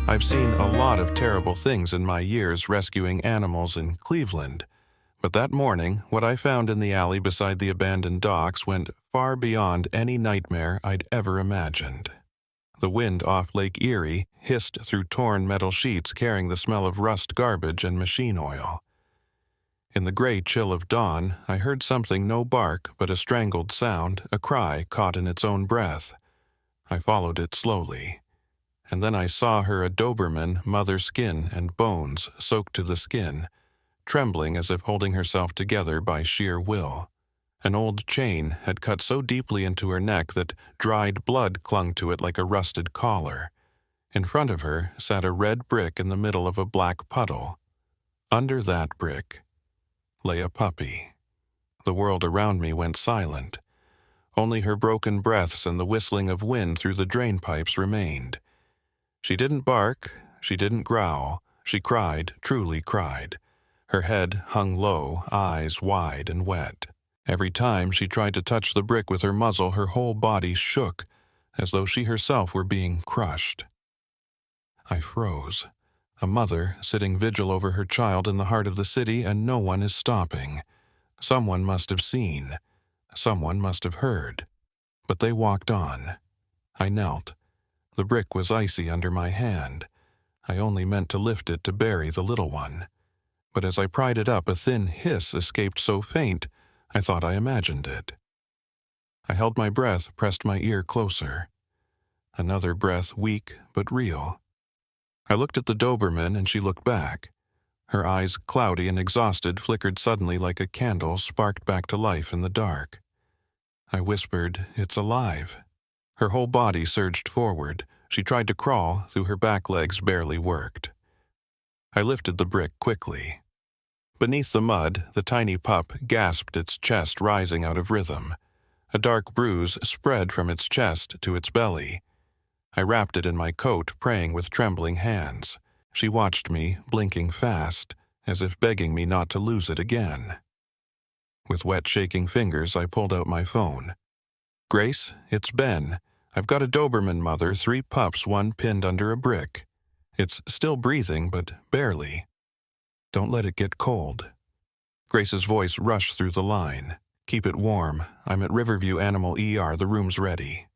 I've seen a lot of terrible things in my years rescuing animals in Cleveland, but that morning, what I found in the alley beside the abandoned docks went far beyond any nightmare I'd ever imagined. The wind off Lake Erie hissed through torn metal sheets carrying the smell of rust garbage and machine oil. In the gray chill of dawn, I heard something no bark but a strangled sound, a cry caught in its own breath. I followed it slowly. And then I saw her a Doberman, mother skin and bones soaked to the skin, trembling as if holding herself together by sheer will. An old chain had cut so deeply into her neck that dried blood clung to it like a rusted collar. In front of her sat a red brick in the middle of a black puddle. Under that brick lay a puppy. The world around me went silent. Only her broken breaths and the whistling of wind through the drain pipes remained. She didn't bark, she didn't growl, she cried, truly cried. Her head hung low, eyes wide and wet. Every time she tried to touch the brick with her muzzle, her whole body shook, as though she herself were being crushed. I froze. A mother sitting vigil over her child in the heart of the city, and no one is stopping. Someone must have seen. Someone must have heard. But they walked on. I knelt. The brick was icy under my hand. I only meant to lift it to bury the little one. But as I pried it up, a thin hiss escaped so faint, I thought I imagined it. I held my breath, pressed my ear closer. Another breath, weak but real. I looked at the Doberman and she looked back. Her eyes, cloudy and exhausted, flickered suddenly like a candle sparked back to life in the dark. I whispered, "It's alive." Her whole body surged forward. She tried to crawl, though her back legs barely worked. I lifted the brick quickly. Beneath the mud, the tiny pup gasped, its chest rising out of rhythm. A dark bruise spread from its chest to its belly. I wrapped it in my coat, praying with trembling hands. She watched me, blinking fast, as if begging me not to lose it again. With wet, shaking fingers, I pulled out my phone. "Grace, it's Ben. I've got a Doberman mother, 3 pups, one pinned under a brick. It's still breathing, but barely. Don't let it get cold." Grace's voice rushed through the line. "Keep it warm. I'm at Riverview Animal ER. The room's ready."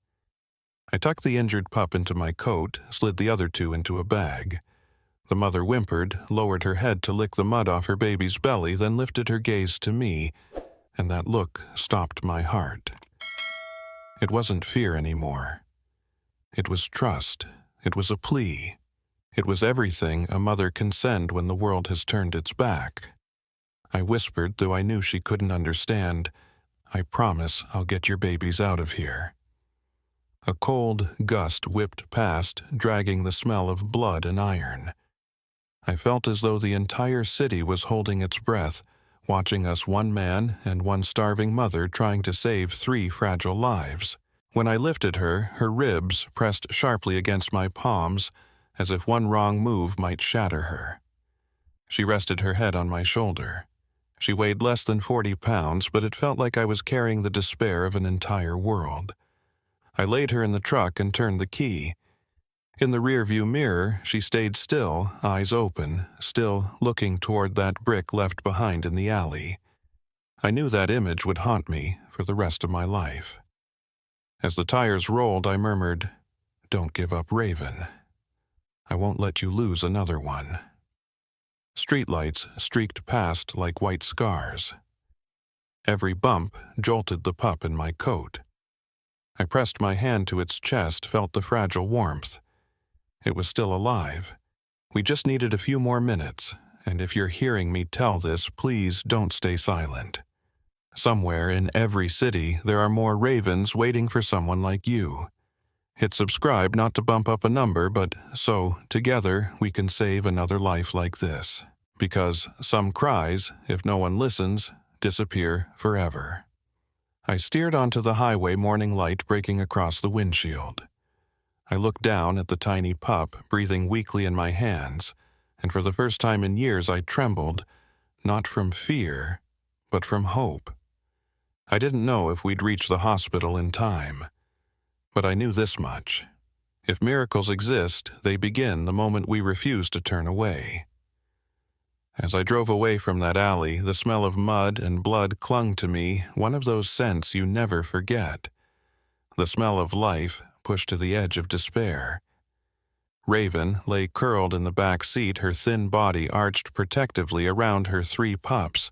I tucked the injured pup into my coat, slid the other 2 into a bag. The mother whimpered, lowered her head to lick the mud off her baby's belly, then lifted her gaze to me, and that look stopped my heart. It wasn't fear anymore. It was trust. It was a plea. It was everything a mother can send when the world has turned its back. I whispered, though I knew she couldn't understand, "I promise I'll get your babies out of here." A cold gust whipped past, dragging the smell of blood and iron. I felt as though the entire city was holding its breath, watching us, one man and one starving mother trying to save 3 fragile lives. When I lifted her, her ribs pressed sharply against my palms, as if one wrong move might shatter her. She rested her head on my shoulder. She weighed less than 40 pounds, but it felt like I was carrying the despair of an entire world. I laid her in the truck and turned the key. In the rearview mirror, she stayed still, eyes open, still looking toward that brick left behind in the alley. I knew that image would haunt me for the rest of my life. As the tires rolled, I murmured, "Don't give up, Raven. I won't let you lose another one." Streetlights streaked past like white scars. Every bump jolted the pup in my coat. I pressed my hand to its chest, felt the fragile warmth. It was still alive. We just needed a few more minutes, and if you're hearing me tell this, please don't stay silent. Somewhere in every city, there are more ravens waiting for someone like you. Hit subscribe not to bump up a number, but so, together, we can save another life like this. Because some cries, if no one listens, disappear forever. I steered onto the highway, morning light breaking across the windshield. I looked down at the tiny pup, breathing weakly in my hands, and for the first time in years I trembled, not from fear, but from hope. I didn't know if we'd reach the hospital in time, but I knew this much. If miracles exist, they begin the moment we refuse to turn away. As I drove away from that alley, the smell of mud and blood clung to me, one of those scents you never forget. The smell of life pushed to the edge of despair. Raven lay curled in the back seat, her thin body arched protectively around her 3 pups.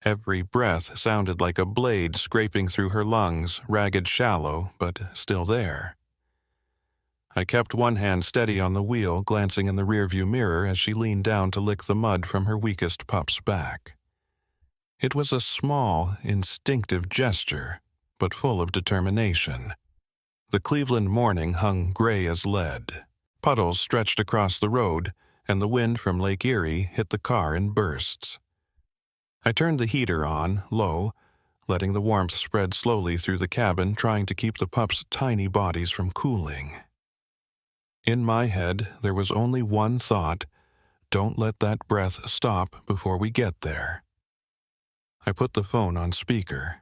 Every breath sounded like a blade scraping through her lungs, ragged, shallow, but still there. I kept one hand steady on the wheel, glancing in the rearview mirror as she leaned down to lick the mud from her weakest pup's back. It was a small, instinctive gesture, but full of determination. The Cleveland morning hung gray as lead. Puddles stretched across the road, and the wind from Lake Erie hit the car in bursts. I turned the heater on, low, letting the warmth spread slowly through the cabin, trying to keep the pups' tiny bodies from cooling. In my head, there was only one thought: don't let that breath stop before we get there. I put the phone on speaker.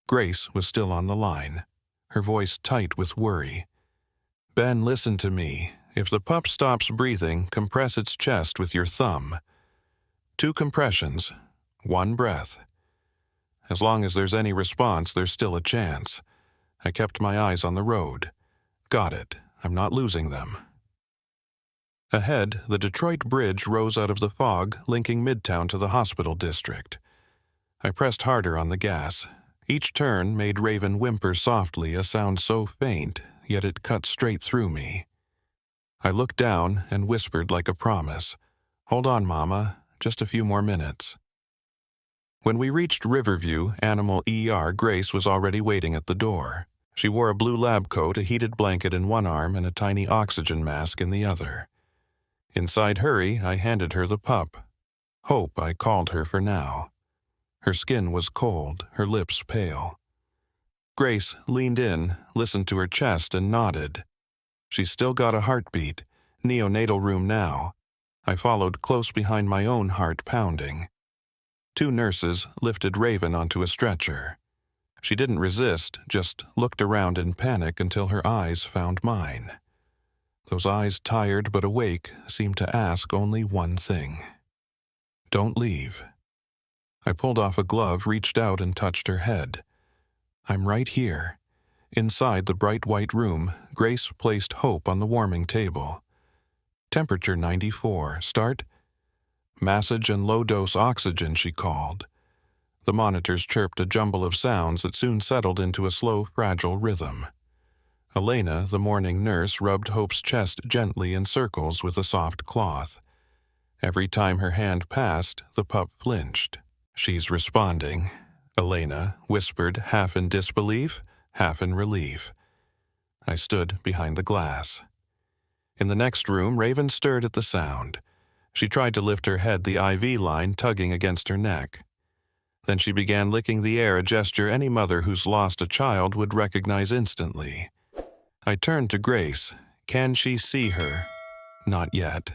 Grace was still on the line, her voice tight with worry. "Ben, listen to me. If the pup stops breathing, compress its chest with your thumb. 2 compressions, 1 breath. As long as there's any response, there's still a chance." I kept my eyes on the road. "Got it. I'm not losing them." Ahead, the Detroit Bridge rose out of the fog, linking Midtown to the hospital district. I pressed harder on the gas. Each turn made Raven whimper softly, a sound so faint, yet it cut straight through me. I looked down and whispered like a promise, "Hold on, Mama, just a few more minutes." When we reached Riverview, Animal ER, Grace was already waiting at the door. She wore a blue lab coat, a heated blanket in one arm, and a tiny oxygen mask in the other. Inside hurry, I handed her the pup. Hope, I called her for now. Her skin was cold, her lips pale. Grace leaned in, listened to her chest, and nodded. She's still got a heartbeat. Neonatal room now. I followed close behind, my own heart pounding. 2 nurses lifted Raven onto a stretcher. She didn't resist, just looked around in panic until her eyes found mine. Those eyes, tired but awake, seemed to ask only one thing: "Don't leave." I pulled off a glove, reached out, and touched her head. "I'm right here." Inside the bright white room, Grace placed Hope on the warming table. "Temperature 94. Start." "Massage and low-dose oxygen," she called. The monitors chirped a jumble of sounds that soon settled into a slow, fragile rhythm. Elena, the morning nurse, rubbed Hope's chest gently in circles with a soft cloth. Every time her hand passed, the pup flinched. "She's responding," Elena whispered, half in disbelief, half in relief. I stood behind the glass. In the next room, Raven stirred at the sound. She tried to lift her head, the IV line tugging against her neck. Then she began licking the air, a gesture any mother who's lost a child would recognize instantly. I turned to Grace. "Can she see her?" "Not yet.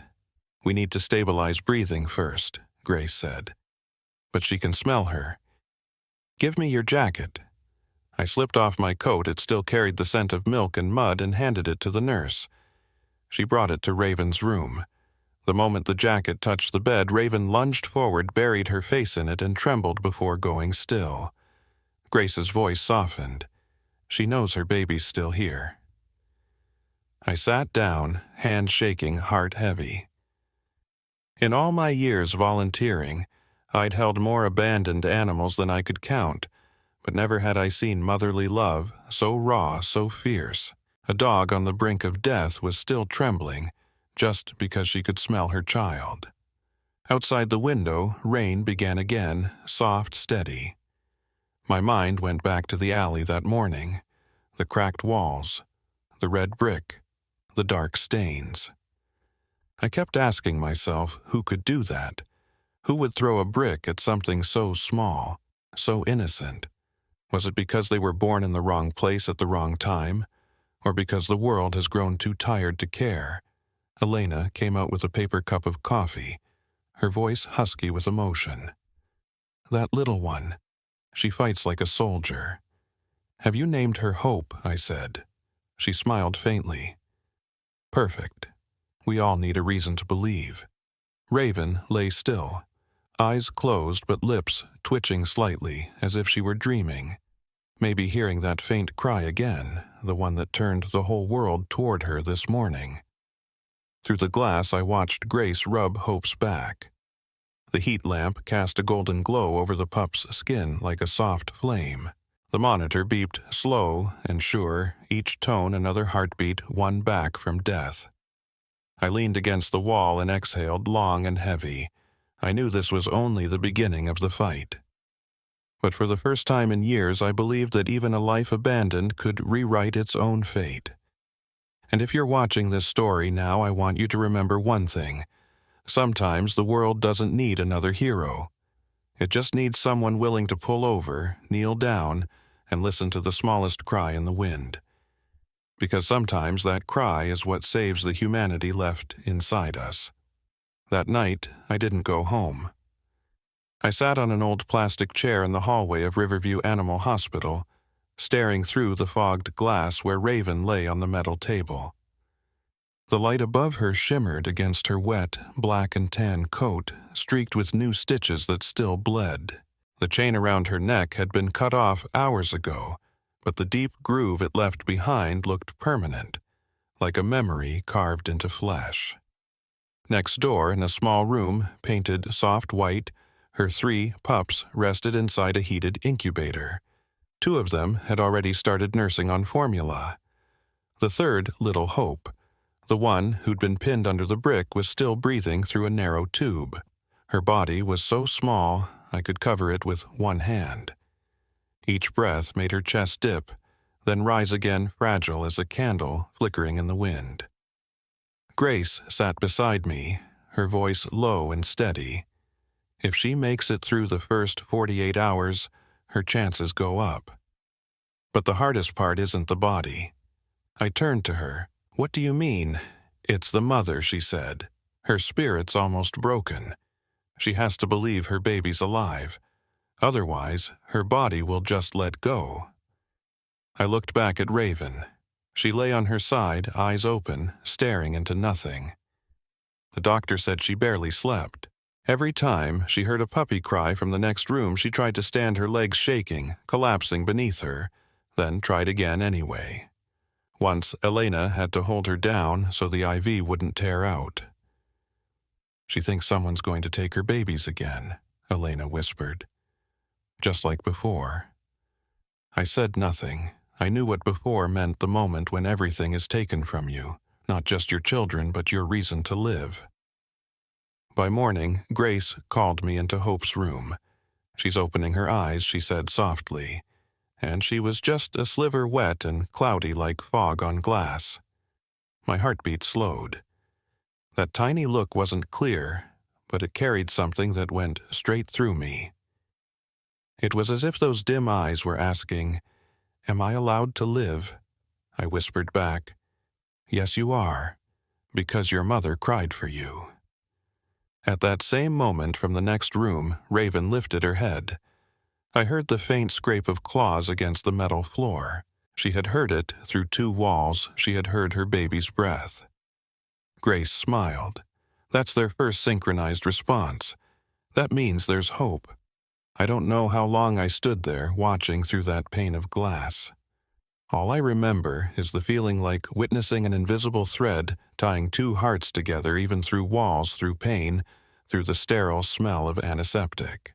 We need to stabilize breathing first," Grace said. "But she can smell her." "Give me your jacket." I slipped off my coat. It still carried the scent of milk and mud, and handed it to the nurse. She brought it to Raven's room. The moment the jacket touched the bed, Raven lunged forward, buried her face in it, and trembled before going still. Grace's voice softened. "She knows her baby's still here." I sat down, hands shaking, heart heavy. In all my years volunteering, I'd held more abandoned animals than I could count, but never had I seen motherly love, so raw, so fierce. A dog on the brink of death was still trembling, just because she could smell her child. Outside the window, rain began again, soft, steady. My mind went back to the alley that morning, the cracked walls, the red brick, the dark stains. I kept asking myself, who could do that? Who would throw a brick at something so small, so innocent? Was it because they were born in the wrong place at the wrong time, or because the world has grown too tired to care? Elena came out with a paper cup of coffee, her voice husky with emotion. "That little one. She fights like a soldier." "Have you named her Hope?" I said. She smiled faintly. Perfect. We all need a reason to believe. Raven lay still, eyes closed but lips twitching slightly as if she were dreaming, maybe hearing that faint cry again, the one that turned the whole world toward her this morning. Through the glass I watched Grace rub Hope's back. The heat lamp cast a golden glow over the pup's skin like a soft flame. The monitor beeped slow and sure, each tone another heartbeat one back from death. I leaned against the wall and exhaled long and heavy. I knew this was only the beginning of the fight. But for the first time in years, I believed that even a life abandoned could rewrite its own fate. And if you're watching this story now, I want you to remember one thing. Sometimes the world doesn't need another hero. It just needs someone willing to pull over, kneel down, and listen to the smallest cry in the wind. Because sometimes that cry is what saves the humanity left inside us. That night, I didn't go home. I sat on an old plastic chair in the hallway of Riverview Animal Hospital, staring through the fogged glass where Raven lay on the metal table. The light above her shimmered against her wet, black and tan coat, streaked with new stitches that still bled. The chain around her neck had been cut off hours ago, but the deep groove it left behind looked permanent, like a memory carved into flesh. Next door, in a small room, painted soft white, her 3 pups rested inside a heated incubator. 2 of them had already started nursing on formula. The third, little Hope, the one who'd been pinned under the brick, was still breathing through a narrow tube. Her body was so small I could cover it with one hand. Each breath made her chest dip, then rise again fragile as a candle flickering in the wind. Grace sat beside me, her voice low and steady. If she makes it through the first 48 hours, her chances go up. But the hardest part isn't the body. I turned to her. "What do you mean?" "It's the mother," she said. "Her spirit's almost broken. She has to believe her baby's alive. Otherwise, her body will just let go." I looked back at Raven. She lay on her side, eyes open, staring into nothing. The doctor said she barely slept. Every time she heard a puppy cry from the next room, she tried to stand, her legs shaking, collapsing beneath her, then tried again anyway. Once, Elena had to hold her down so the IV wouldn't tear out. "She thinks someone's going to take her babies again," Elena whispered. "Just like before." I said nothing. I knew what before meant, the moment when everything is taken from you, not just your children, but your reason to live. By morning, Grace called me into Hope's room. "She's opening her eyes," she said softly, and she was just a sliver wet and cloudy like fog on glass. My heartbeat slowed. That tiny look wasn't clear, but it carried something that went straight through me. It was as if those dim eyes were asking, "Am I allowed to live?" I whispered back, "Yes, you are, because your mother cried for you." At that same moment, from the next room, Raven lifted her head. I heard the faint scrape of claws against the metal floor. She had heard it through 2 walls. She had heard her baby's breath. Grace smiled. That's their first synchronized response. That means there's hope. I don't know how long I stood there, watching through that pane of glass. All I remember is the feeling like witnessing an invisible thread tying 2 hearts together, even through walls, through pain, through the sterile smell of antiseptic.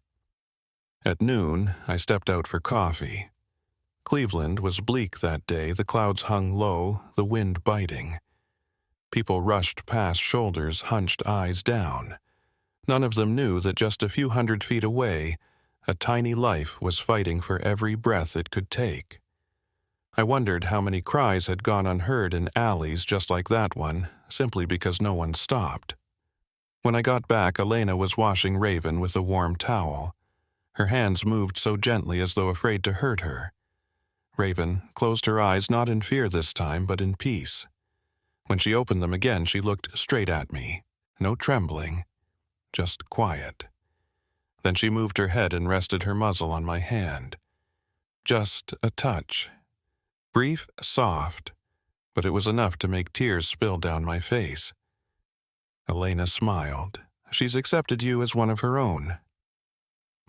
At noon, I stepped out for coffee. Cleveland was bleak that day. The clouds hung low, the wind biting. People rushed past, shoulders hunched, eyes down. None of them knew that just a few hundred feet away, a tiny life was fighting for every breath it could take. I wondered how many cries had gone unheard in alleys just like that one, simply because no one stopped. When I got back, Elena was washing Raven with a warm towel. Her hands moved so gently as though afraid to hurt her. Raven closed her eyes, not in fear this time, but in peace. When she opened them again, she looked straight at me. No trembling, just quiet. Then she moved her head and rested her muzzle on my hand. Just a touch. Brief, soft, but it was enough to make tears spill down my face. Elena smiled. She's accepted you as one of her own.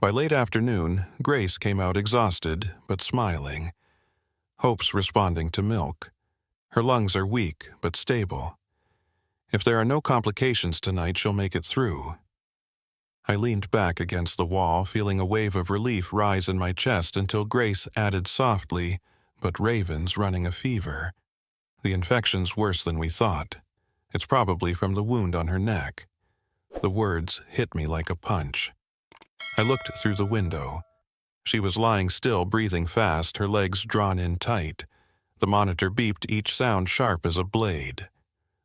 By late afternoon, Grace came out exhausted, but smiling. Hope's responding to milk. Her lungs are weak, but stable. If there are no complications tonight, she'll make it through. I leaned back against the wall, feeling a wave of relief rise in my chest until Grace added softly, "But Raven's running a fever. The infection's worse than we thought. It's probably from the wound on her neck." The words hit me like a punch. I looked through the window. She was lying still, breathing fast, her legs drawn in tight. The monitor beeped, each sound sharp as a blade.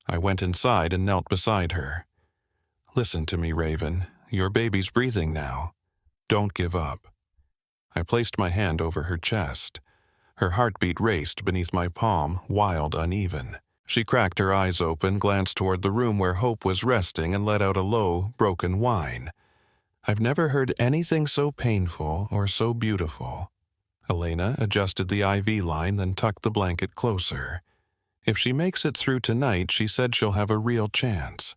I went inside and knelt beside her. "Listen to me, Raven. Your baby's breathing now. Don't give up." I placed my hand over her chest. Her heartbeat raced beneath my palm, wild, uneven. She cracked her eyes open, glanced toward the room where Hope was resting, and let out a low, broken whine. I've never heard anything so painful or so beautiful. Elena adjusted the IV line, then tucked the blanket closer. If she makes it through tonight, she said she'll have a real chance.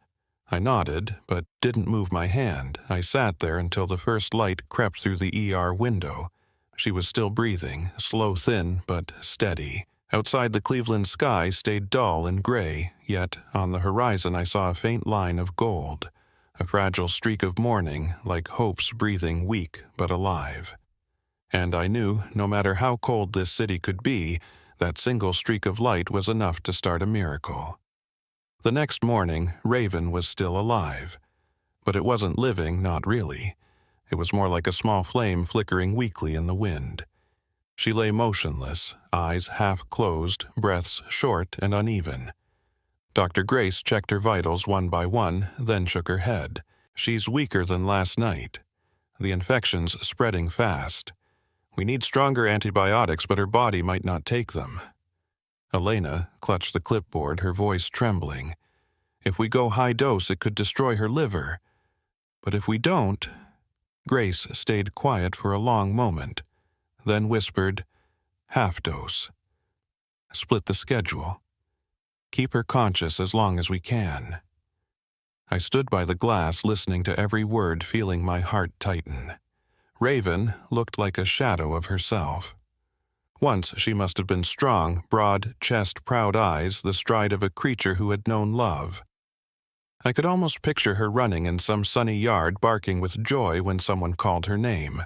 I nodded, but didn't move my hand. I sat there until the first light crept through the ER window. She was still breathing, slow, thin, but steady. Outside, the Cleveland sky stayed dull and gray, yet on the horizon I saw a faint line of gold, a fragile streak of morning, like Hope's breathing, weak but alive. And I knew, no matter how cold this city could be, that single streak of light was enough to start a miracle. The next morning, Raven was still alive. But it wasn't living, not really. It was more like a small flame flickering weakly in the wind. She lay motionless, eyes half closed, breaths short and uneven. Dr. Grace checked her vitals one by one, then shook her head. "She's weaker than last night. The infection's spreading fast. We need stronger antibiotics, but her body might not take them." Elena clutched the clipboard, her voice trembling. "If we go high dose, it could destroy her liver. But if we don't..." Grace stayed quiet for a long moment, then whispered, "Half dose. Split the schedule. Keep her conscious as long as we can." I stood by the glass, listening to every word, feeling my heart tighten. Raven looked like a shadow of herself. Once she must have been strong, broad chest, proud eyes, the stride of a creature who had known love. I could almost picture her running in some sunny yard, barking with joy when someone called her name.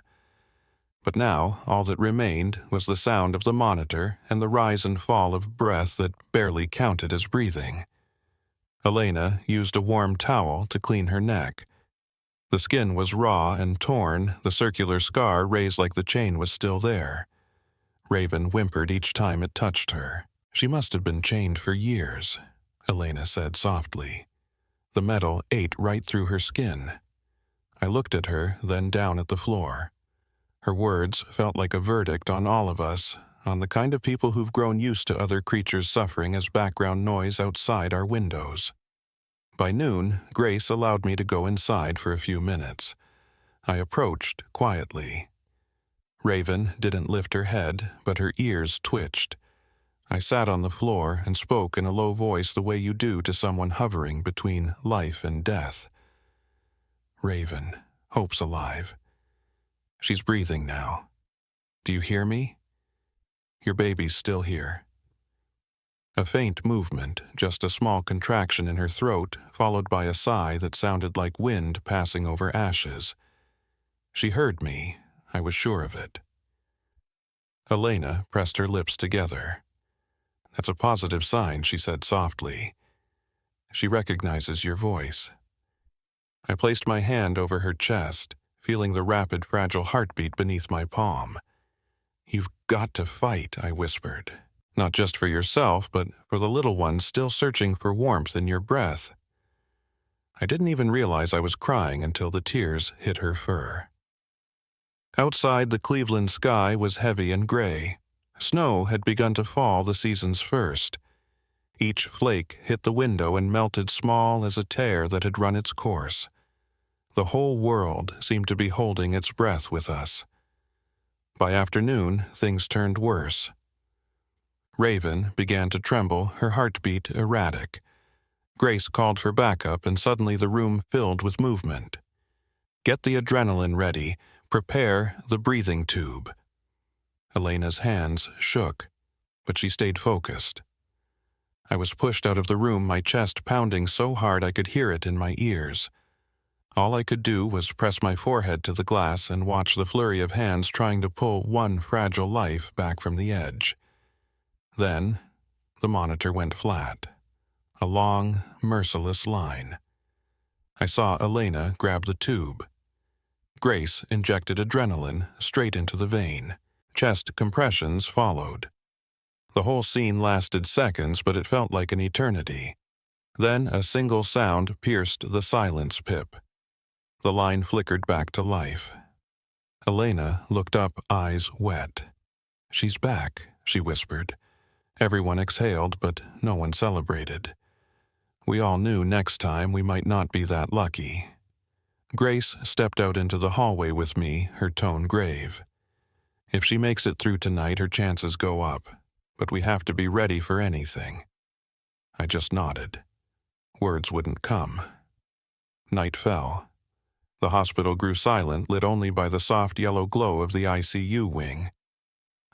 But now, all that remained was the sound of the monitor and the rise and fall of breath that barely counted as breathing. Elena used a warm towel to clean her neck. The skin was raw and torn, the circular scar raised like the chain was still there. Raven whimpered each time it touched her. "She must have been chained for years," Elena said softly. The metal ate right through her skin. I looked at her, then down at the floor. Her words felt like a verdict on all of us, on the kind of people who've grown used to other creatures suffering as background noise outside our windows. By noon, Grace allowed me to go inside for a few minutes. I approached quietly. Raven didn't lift her head, but her ears twitched. I sat on the floor and spoke in a low voice the way you do to someone hovering between life and death. "Raven, Hope's alive. She's breathing now. Do you hear me? Your baby's still here." A faint movement, just a small contraction in her throat, followed by a sigh that sounded like wind passing over ashes. She heard me, I was sure of it. Elena pressed her lips together. "That's a positive sign," she said softly. "She recognizes your voice." I placed my hand over her chest, feeling the rapid, fragile heartbeat beneath my palm. "You've got to fight," I whispered. "Not just for yourself, but for the little ones still searching for warmth in your breath." I didn't even realize I was crying until the tears hit her fur. Outside, the Cleveland sky was heavy and gray. Snow had begun to fall the season's first. Each flake hit the window and melted small as a tear that had run its course. The whole world seemed to be holding its breath with us. By afternoon, things turned worse. Raven began to tremble, her heartbeat erratic. Grace called for backup, and suddenly the room filled with movement. "Get the adrenaline ready. Prepare the breathing tube." Elena's hands shook, but she stayed focused. I was pushed out of the room, my chest pounding so hard I could hear it in my ears. All I could do was press my forehead to the glass and watch the flurry of hands trying to pull one fragile life back from the edge. Then, the monitor went flat. A long, merciless line. I saw Elena grab the tube. Grace injected adrenaline straight into the vein. Chest compressions followed. The whole scene lasted seconds, but it felt like an eternity. Then a single sound pierced the silence pip. The line flickered back to life. Elena looked up, eyes wet. "She's back," she whispered. Everyone exhaled, but no one celebrated. We all knew next time we might not be that lucky. Grace stepped out into the hallway with me, her tone grave. "If she makes it through tonight, her chances go up, but we have to be ready for anything." I just nodded. Words wouldn't come. Night fell. The hospital grew silent, lit only by the soft yellow glow of the ICU wing.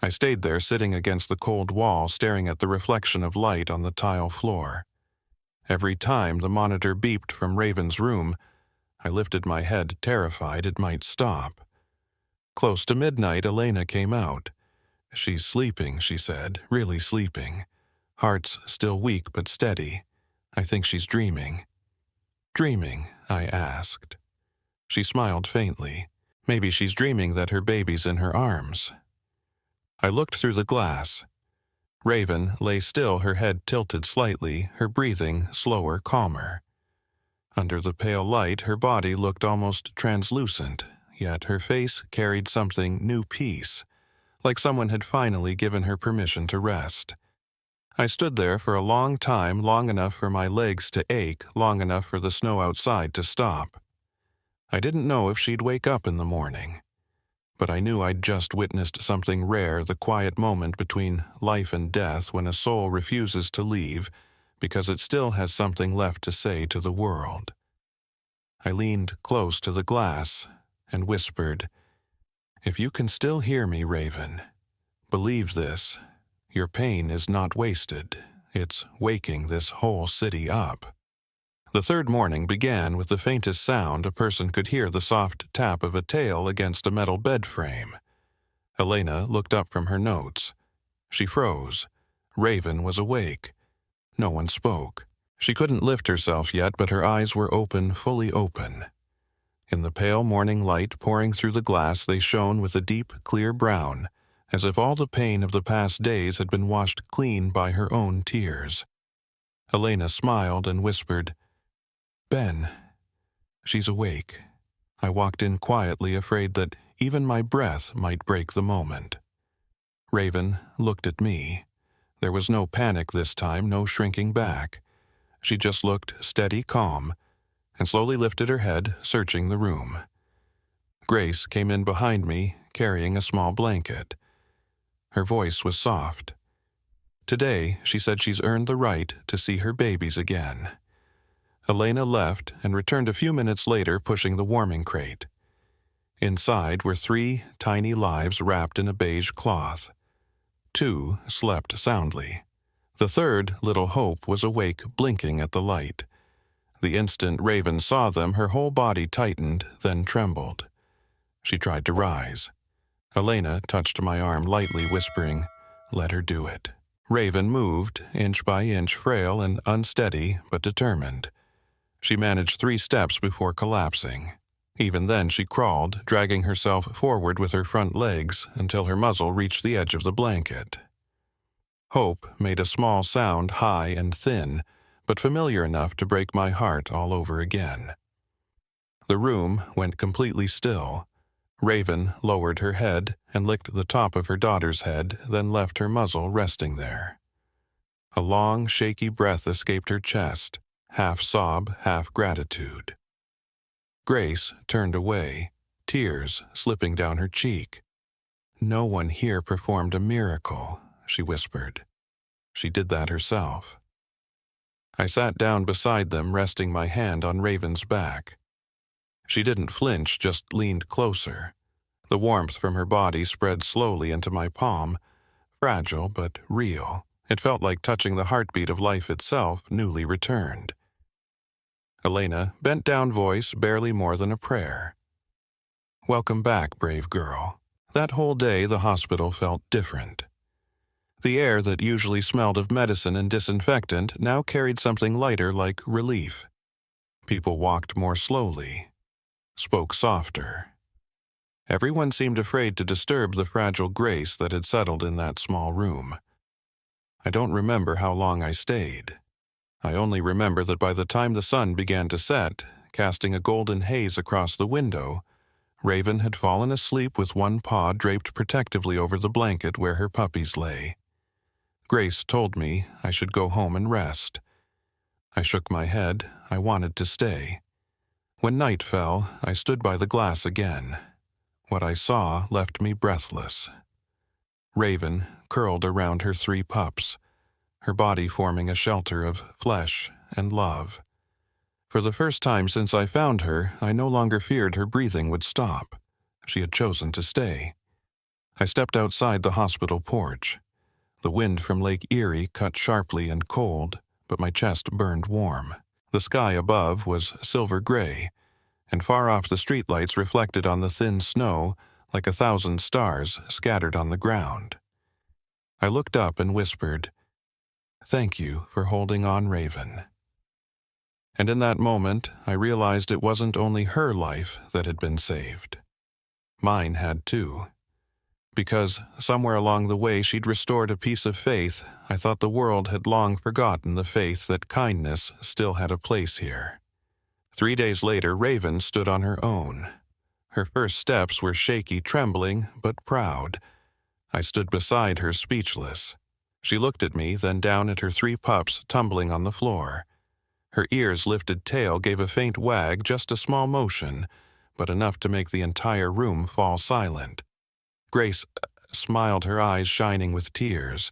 I stayed there, sitting against the cold wall, staring at the reflection of light on the tile floor. Every time the monitor beeped from Raven's room, I lifted my head, terrified it might stop. Close to midnight, Elena came out. "She's sleeping," she said, "really sleeping. Heart's still weak but steady. I think she's dreaming." "Dreaming?" I asked. She smiled faintly. "Maybe she's dreaming that her baby's in her arms." I looked through the glass. Raven lay still, her head tilted slightly, her breathing slower, calmer. Under the pale light, her body looked almost translucent, yet her face carried something new, peace, like someone had finally given her permission to rest. I stood there for a long time, long enough for my legs to ache, long enough for the snow outside to stop. I didn't know if she'd wake up in the morning, but I knew I'd just witnessed something rare, the quiet moment between life and death when a soul refuses to leave because it still has something left to say to the world. I leaned close to the glass and whispered, "If you can still hear me, Raven, believe this. Your pain is not wasted. It's waking this whole city up." The third morning began with the faintest sound a person could hear, the soft tap of a tail against a metal bed frame. Elena looked up from her notes. She froze. Raven was awake. No one spoke. She couldn't lift herself yet, but her eyes were open, fully open. In the pale morning light pouring through the glass, they shone with a deep, clear brown, as if all the pain of the past days had been washed clean by her own tears. Elena smiled and whispered, "Ben." "She's awake." I walked in quietly, afraid that even my breath might break the moment. Raven looked at me. There was no panic this time, no shrinking back. She just looked steady, calm, and slowly lifted her head, searching the room. Grace came in behind me, carrying a small blanket. Her voice was soft. Today, she said, she's earned the right to see her babies again. Elena left and returned a few minutes later, pushing the warming crate. Inside were 3 tiny lives wrapped in a beige cloth. 2 slept soundly. The third, little Hope, was awake, blinking at the light. The instant Raven saw them, her whole body tightened, then trembled. She tried to rise. Elena touched my arm lightly, whispering, "Let her do it." Raven moved, inch by inch, frail and unsteady, but determined. She managed 3 steps before collapsing. Even then she crawled, dragging herself forward with her front legs until her muzzle reached the edge of the blanket. Hope made a small sound, high and thin, but familiar enough to break my heart all over again. The room went completely still. Raven lowered her head and licked the top of her daughter's head, then left her muzzle resting there. A long, shaky breath escaped her chest, half sob, half gratitude. Grace turned away, tears slipping down her cheek. "No one here performed a miracle," she whispered. She did that herself. I sat down beside them, resting my hand on Raven's back. She didn't flinch, just leaned closer. The warmth from her body spread slowly into my palm, fragile but real. It felt like touching the heartbeat of life itself, newly returned. Elena, bent down voice, barely more than a prayer. Welcome back, brave girl. That whole day the hospital felt different. The air that usually smelled of medicine and disinfectant now carried something lighter, like relief. People walked more slowly, spoke softer. Everyone seemed afraid to disturb the fragile grace that had settled in that small room. I don't remember how long I stayed. I only remember that by the time the sun began to set, casting a golden haze across the window, Raven had fallen asleep with one paw draped protectively over the blanket where her puppies lay. Grace told me I should go home and rest. I shook my head. I wanted to stay. When night fell, I stood by the glass again. What I saw left me breathless. Raven curled around her 3 pups, her body forming a shelter of flesh and love. For the first time since I found her, I no longer feared her breathing would stop. She had chosen to stay. I stepped outside the hospital porch. The wind from Lake Erie cut sharply and cold, but my chest burned warm. The sky above was silver gray, and far off the streetlights reflected on the thin snow like 1,000 stars scattered on the ground. I looked up and whispered, "Thank you for holding on, Raven." And in that moment, I realized it wasn't only her life that had been saved. Mine had too. Because somewhere along the way she'd restored a piece of faith, I thought the world had long forgotten the faith that kindness still had a place here. 3 days later, Raven stood on her own. Her first steps were shaky, trembling, but proud. I stood beside her, speechless. She looked at me, then down at her 3 pups tumbling on the floor. Her ears' lifted tail gave a faint wag, just a small motion, but enough to make the entire room fall silent. Grace smiled, her eyes shining with tears.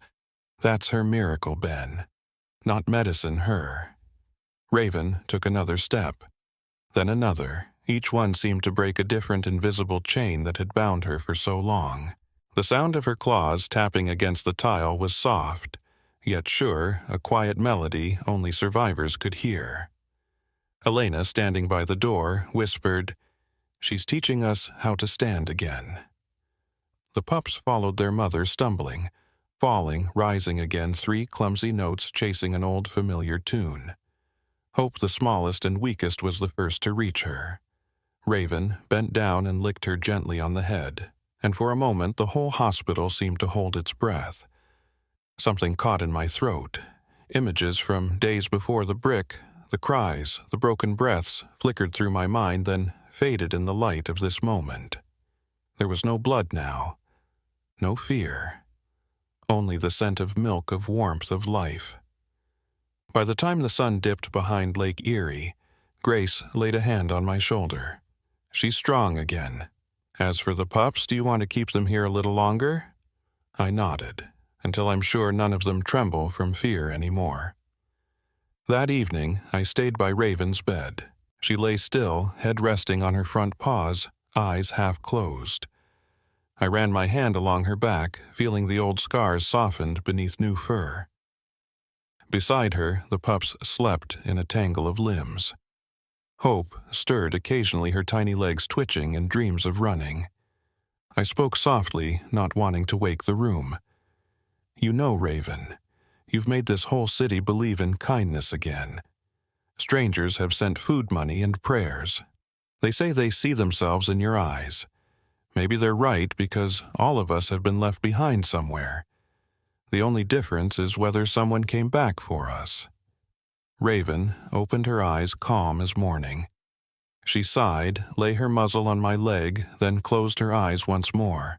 That's her miracle, Ben. Not medicine, her. Raven took another step, then another. Each one seemed to break a different invisible chain that had bound her for so long. The sound of her claws tapping against the tile was soft, yet sure, a quiet melody only survivors could hear. Elena, standing by the door, whispered, "She's teaching us how to stand again." The pups followed their mother, stumbling, falling, rising again, 3 clumsy notes chasing an old familiar tune. Hope, the smallest and weakest, was the first to reach her. Raven bent down and licked her gently on the head, and for a moment the whole hospital seemed to hold its breath. Something caught in my throat. Images from days before the brick, the cries, the broken breaths, flickered through my mind, then faded in the light of this moment. There was no blood now. No fear, only the scent of milk, of warmth, of life. By the time the sun dipped behind Lake Erie, Grace laid a hand on my shoulder. "She's strong again. As for the pups, do you want to keep them here a little longer?" I nodded, until I'm sure none of them tremble from fear anymore. That evening, I stayed by Raven's bed. She lay still, head resting on her front paws, eyes half closed. I ran my hand along her back, feeling the old scars softened beneath new fur. Beside her, the pups slept in a tangle of limbs. Hope stirred occasionally, her tiny legs twitching in dreams of running. I spoke softly, not wanting to wake the room. "You know, Raven, you've made this whole city believe in kindness again. Strangers have sent food money and prayers. They say they see themselves in your eyes. Maybe they're right, because all of us have been left behind somewhere. The only difference is whether someone came back for us." Raven opened her eyes, calm as morning. She sighed, lay her muzzle on my leg, then closed her eyes once more.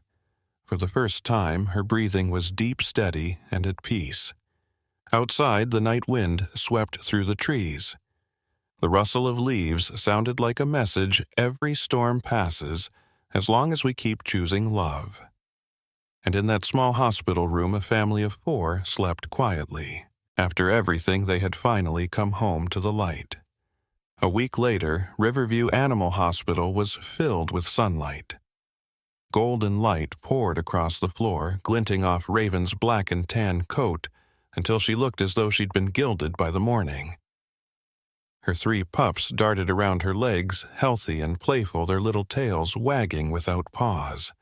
For the first time, her breathing was deep, steady, and at peace. Outside, the night wind swept through the trees. The rustle of leaves sounded like a message: every storm passes, as long as we keep choosing love. And in that small hospital room, a family of 4 slept quietly. After everything, they had finally come home to the light. A week later, Riverview Animal Hospital was filled with sunlight. Golden light poured across the floor, glinting off Raven's black and tan coat until she looked as though she'd been gilded by the morning. Her 3 pups darted around her legs, healthy and playful, their little tails wagging without pause.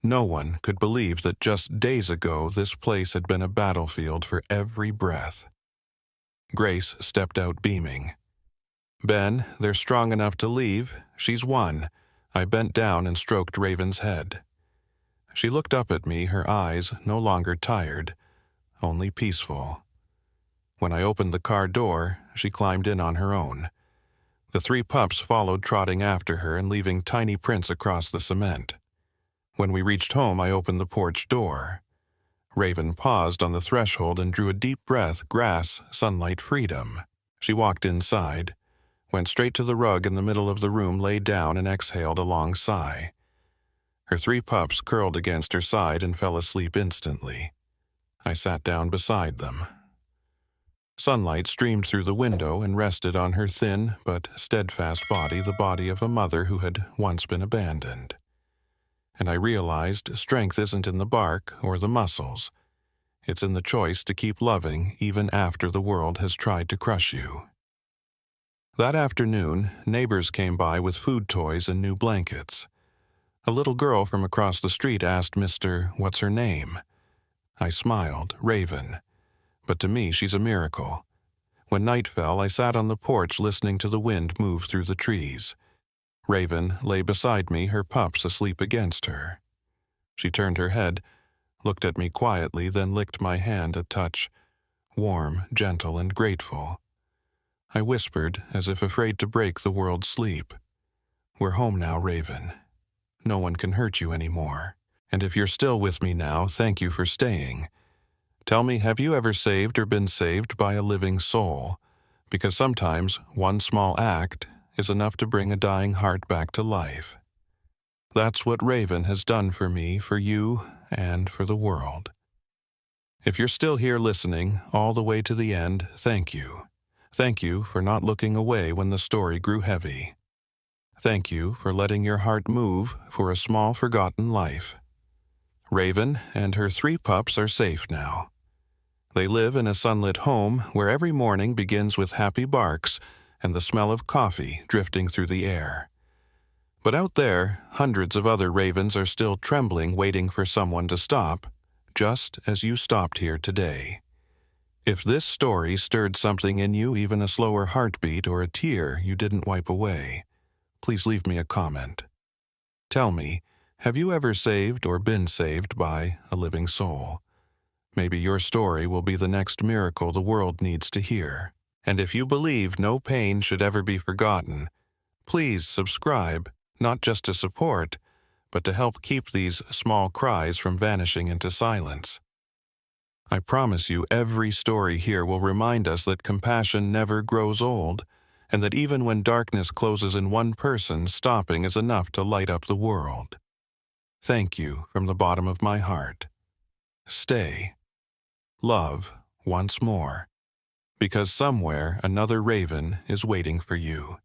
No one could believe that just days ago this place had been a battlefield for every breath. Grace stepped out beaming. "Ben, they're strong enough to leave. She's won." I bent down and stroked Raven's head. She looked up at me, her eyes no longer tired, only peaceful. When I opened the car door, she climbed in on her own. The 3 pups followed, trotting after her and leaving tiny prints across the cement. When we reached home, I opened the porch door. Raven paused on the threshold and drew a deep breath, grass, sunlight, freedom. She walked inside, went straight to the rug in the middle of the room, lay down and exhaled a long sigh. Her 3 pups curled against her side and fell asleep instantly. I sat down beside them. Sunlight streamed through the window and rested on her thin but steadfast body, the body of a mother who had once been abandoned. And I realized strength isn't in the bark or the muscles. It's in the choice to keep loving even after the world has tried to crush you. That afternoon, neighbors came by with food toys and new blankets. A little girl from across the street asked Mr. What's her name? I smiled, Raven. But to me, she's a miracle. When night fell, I sat on the porch listening to the wind move through the trees. Raven lay beside me, her pups asleep against her. She turned her head, looked at me quietly, then licked my hand, a touch warm, gentle, and grateful. I whispered, as if afraid to break the world's sleep. "We're home now, Raven. No one can hurt you anymore. And if you're still with me now, thank you for staying. Tell me, have you ever saved or been saved by a living soul? Because sometimes one small act is enough to bring a dying heart back to life. That's what Raven has done for me, for you, and for the world. If you're still here listening, all the way to the end, thank you. Thank you for not looking away when the story grew heavy. Thank you for letting your heart move for a small forgotten life. Raven and her 3 pups are safe now. They live in a sunlit home where every morning begins with happy barks and the smell of coffee drifting through the air. But out there, hundreds of other ravens are still trembling, waiting for someone to stop, just as you stopped here today. If this story stirred something in you, even a slower heartbeat or a tear you didn't wipe away, please leave me a comment. Tell me, have you ever saved or been saved by a living soul? Maybe your story will be the next miracle the world needs to hear. And if you believe no pain should ever be forgotten, please subscribe, not just to support, but to help keep these small cries from vanishing into silence. I promise you, every story here will remind us that compassion never grows old, and that even when darkness closes in one person, stopping is enough to light up the world. Thank you from the bottom of my heart. Stay. Love once more, because somewhere another raven is waiting for you.